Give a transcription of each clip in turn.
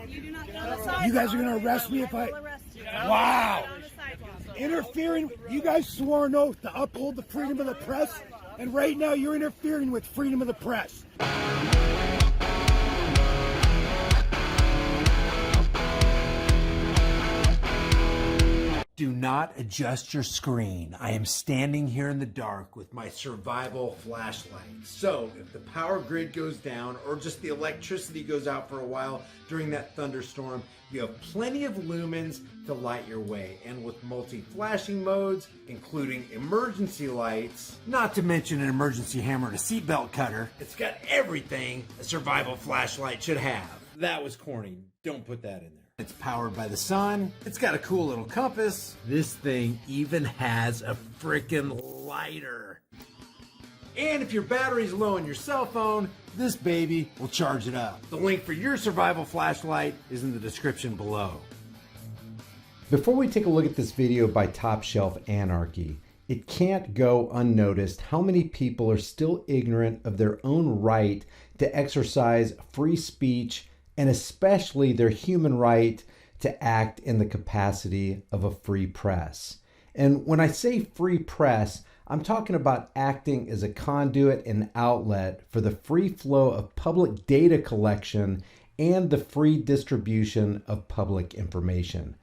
You guys are going to arrest me if I... Wow. Interfering. You guys swore an oath to uphold the freedom of the press, and right now you're interfering with freedom of the press. Do not adjust your screen. I am standing here in the dark with my survival flashlight. So if the power grid goes down or just the electricity goes out for a while during that thunderstorm, you have plenty of lumens to light your way. And with multi-flashing modes, including emergency lights, not to mention an emergency hammer and a seatbelt cutter, it's got everything a survival flashlight should have. That was corny. Don't put that in there. It's powered by the sun. It's got a cool little compass. This thing even has a frickin' lighter. And if your battery's low on your cell phone, this baby will charge it up. The link for your survival flashlight is in the description below. Before we take a look at this video by Top Shelf Anarchy, it can't go unnoticed how many people are still ignorant of their own right to exercise free speech, and especially their human right to act in the capacity of a free press. And when I say free press, I'm talking about acting as a conduit and outlet for the free flow of public data collection and the free distribution of public information.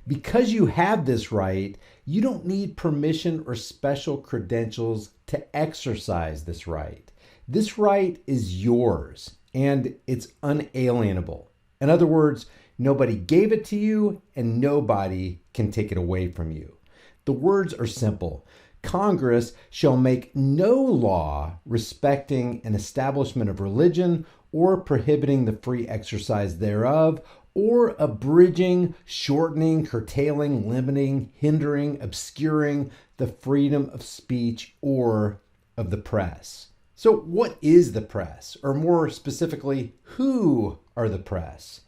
Because you have this right, you don't need permission or special credentials to exercise this right. This right is yours, and it's unalienable. In other words, nobody gave it to you and nobody can take it away from you. The words are simple. Congress shall make no law respecting an establishment of religion or prohibiting the free exercise thereof, or abridging, shortening, curtailing, limiting, hindering, obscuring the freedom of speech or of the press. So what is the press? Or more specifically, who are the press?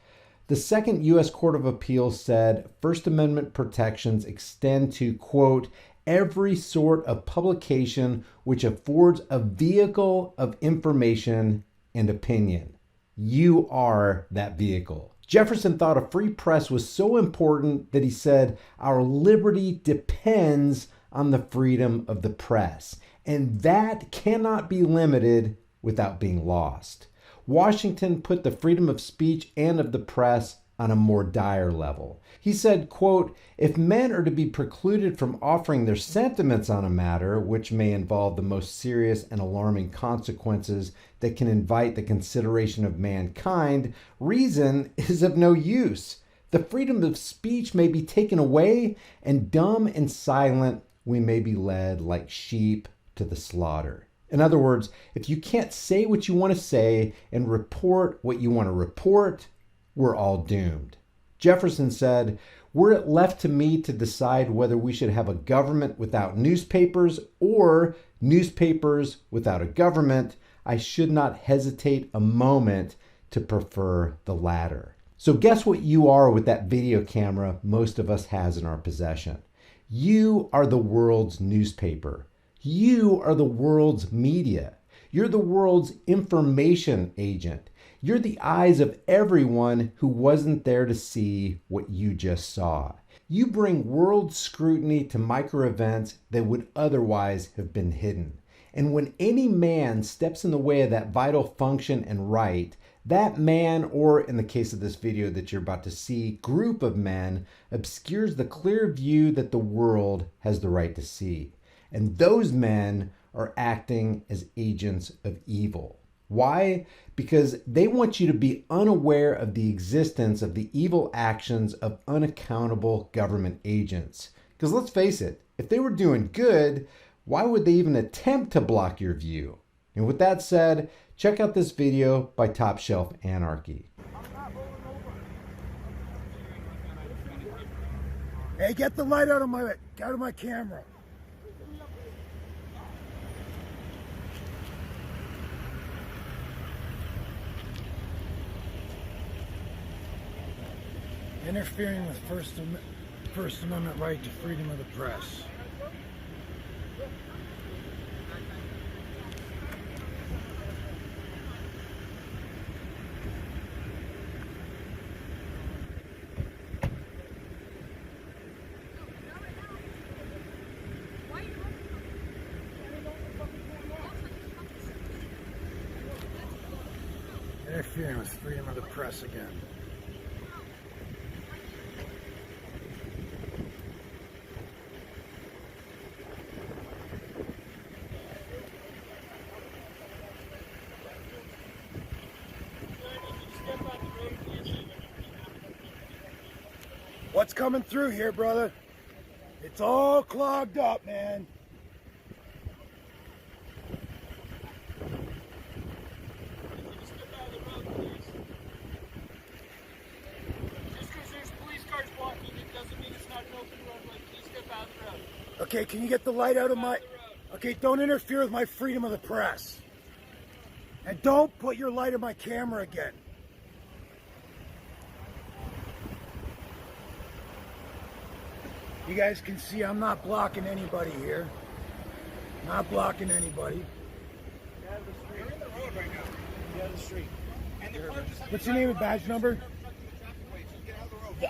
The Second U.S. Court of Appeals said First Amendment protections extend to, quote, every sort of publication which affords a vehicle of information and opinion. You are that vehicle. Jefferson thought a free press was so important that he said, our liberty depends on the freedom of the press. And that cannot be limited without being lost. Washington put the freedom of speech and of the press on a more dire level. He said, quote, if men are to be precluded from offering their sentiments on a matter which may involve the most serious and alarming consequences that can invite the consideration of mankind, reason is of no use. The freedom of speech may be taken away, and dumb and silent we may be led like sheep to the slaughter. In other words, if you can't say what you want to say and report what you want to report, we're all doomed. Jefferson said, were it left to me to decide whether we should have a government without newspapers or newspapers without a government, I should not hesitate a moment to prefer the latter. So guess what you are with that video camera most of us has in our possession? You are the world's newspaper. You are the world's media. You're the world's information agent. You're the eyes of everyone who wasn't there to see what you just saw. You bring world scrutiny to micro events that would otherwise have been hidden. And when any man steps in the way of that vital function and right, that man, or in the case of this video that you're about to see, group of men, obscures the clear view that the world has the right to see. And those men are acting as agents of evil. Why? Because they want you to be unaware of the existence of the evil actions of unaccountable government agents. Because let's face it, if they were doing good, why would they even attempt to block your view? And with that said, check out this video by Top Shelf Anarchy. Hey, get the light out of my camera. Interfering with First Amendment right to freedom of the press. interfering with freedom of the press again. What's coming through here, brother? It's all clogged up, man. Okay, can you get the light out of my... Okay, don't interfere with my freedom of the press. And don't put your light on my camera again. You guys can see I'm not blocking anybody here. Not blocking anybody. You're in the road right now. You're out of the street. And the car just... What's your name and badge number?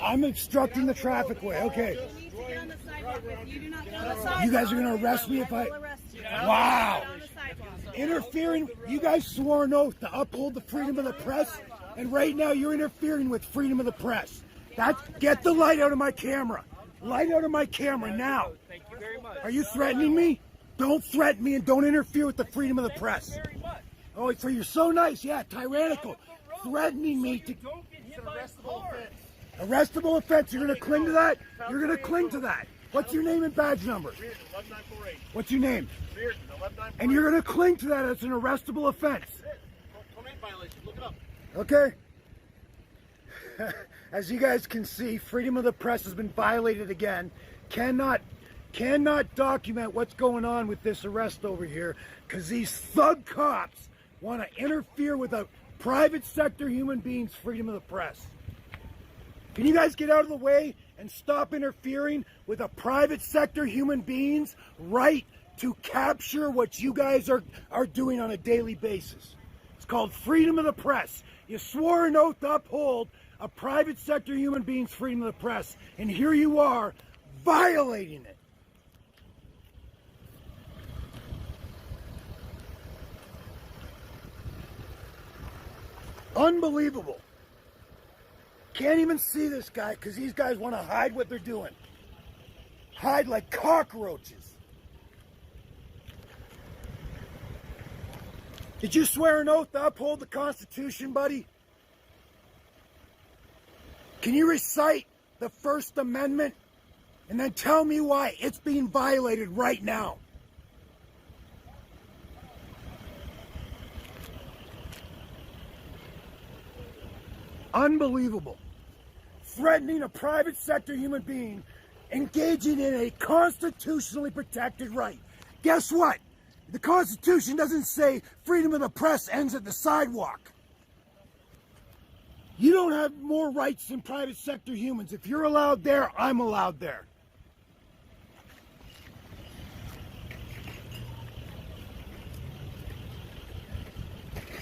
I'm obstructing the traffic way. Okay. You need to get on the sidewalk. If you do not get on the sidewalk, You guys are going to arrest me if I... I will arrest you. Wow. Get on the sidewalk. Interfering... You guys swore an oath to uphold the freedom of the press, and right now you're interfering with freedom of the press. Get the light out of my camera. Light out of my camera now. Thank you very much. Are you threatening me? Don't threaten me and don't interfere with the freedom of the press. Oh, so you're so nice. Yeah, tyrannical. Threatening me to... Don't get hit by a car. Arrestable offense. You're going to cling to that? You're going to cling to that. What's your name and badge number? 11948. What's your name? 11948. And you're going to cling to that as an arrestable offense. Domain violation. Look it up. Okay. As you guys can see, freedom of the press has been violated again. Cannot document what's going on with this arrest over here because these thug cops want to interfere with a private sector human being's freedom of the press. Can you guys get out of the way and stop interfering with a private sector human being's right to capture what you guys are doing on a daily basis? It's called freedom of the press. You swore an oath to uphold a private sector human being's freedom of the press, and here you are violating it. Unbelievable. Can't even see this guy because these guys want to hide what they're doing. Hide like cockroaches. Did you swear an oath to uphold the Constitution, buddy? Can you recite the First Amendment and then tell me why it's being violated right now? Unbelievable. Threatening a private sector human being, engaging in a constitutionally protected right. Guess what? The Constitution doesn't say freedom of the press ends at the sidewalk. You don't have more rights than private sector humans. If you're allowed there, I'm allowed there.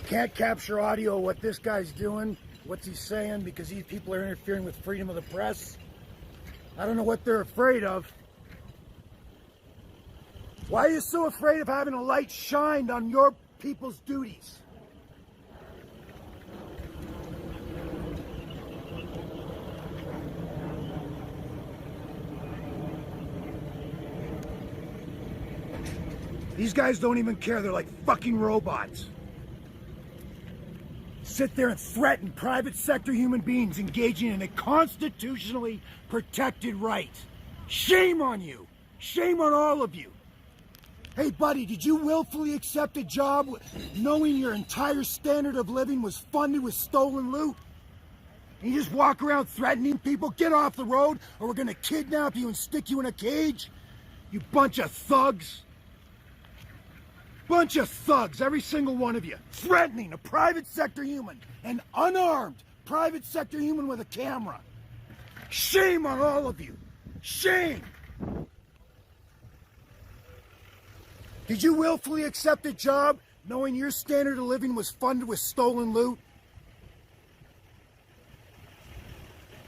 Can't capture audio of what this guy's doing, what's he saying, because these people are interfering with freedom of the press. I don't know what they're afraid of. Why are you so afraid of having a light shined on your people's duties? These guys don't even care. They're like fucking robots. Sit there and threaten private sector human beings engaging in a constitutionally protected right. Shame on you. Shame on all of you. Hey, buddy, did you willfully accept a job knowing your entire standard of living was funded with stolen loot? And you just walk around threatening people? Get off the road or we're going to kidnap you and stick you in a cage? You bunch of thugs. Bunch of thugs, every single one of you, threatening a private sector human, an unarmed private sector human with a camera. Shame on all of you. Shame. Did you willfully accept a job knowing your standard of living was funded with stolen loot?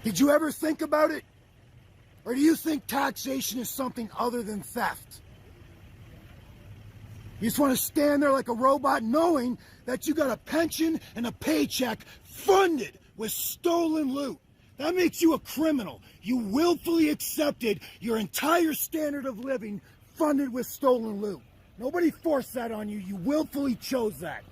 Did you ever think about it? Or do you think taxation is something other than theft? You just want to stand there like a robot knowing that you got a pension and a paycheck funded with stolen loot. That makes you a criminal. You willfully accepted your entire standard of living funded with stolen loot. Nobody forced that on you. You willfully chose that.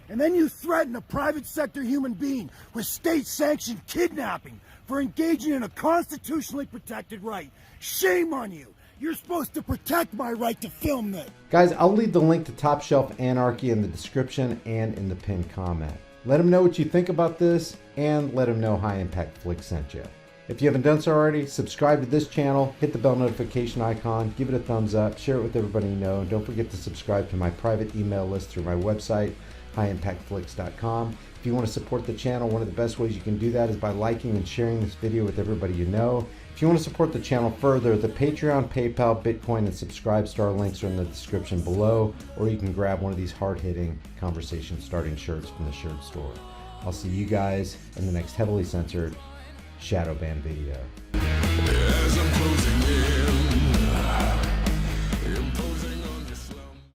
And then you threaten a private sector human being with state-sanctioned kidnapping for engaging in a constitutionally protected right. Shame on you. You're supposed to protect my right to film this. Guys, I'll leave the link to Top Shelf Anarchy in the description and in the pinned comment. Let them know what you think about this, and let them know High Impact Flicks sent you. If you haven't done so already, subscribe to this channel, hit the bell notification icon, give it a thumbs up, share it with everybody you know, and don't forget to subscribe to my private email list through my website, highimpactflix.com. If you want to support the channel, one of the best ways you can do that is by liking and sharing this video with everybody you know. If you want to support the channel further, the Patreon, PayPal, Bitcoin, and Subscribe Star links are in the description below, or you can grab one of these hard-hitting, conversation-starting shirts from the shirt store. I'll see you guys in the next heavily censored shadow ban video. As I'm closing in.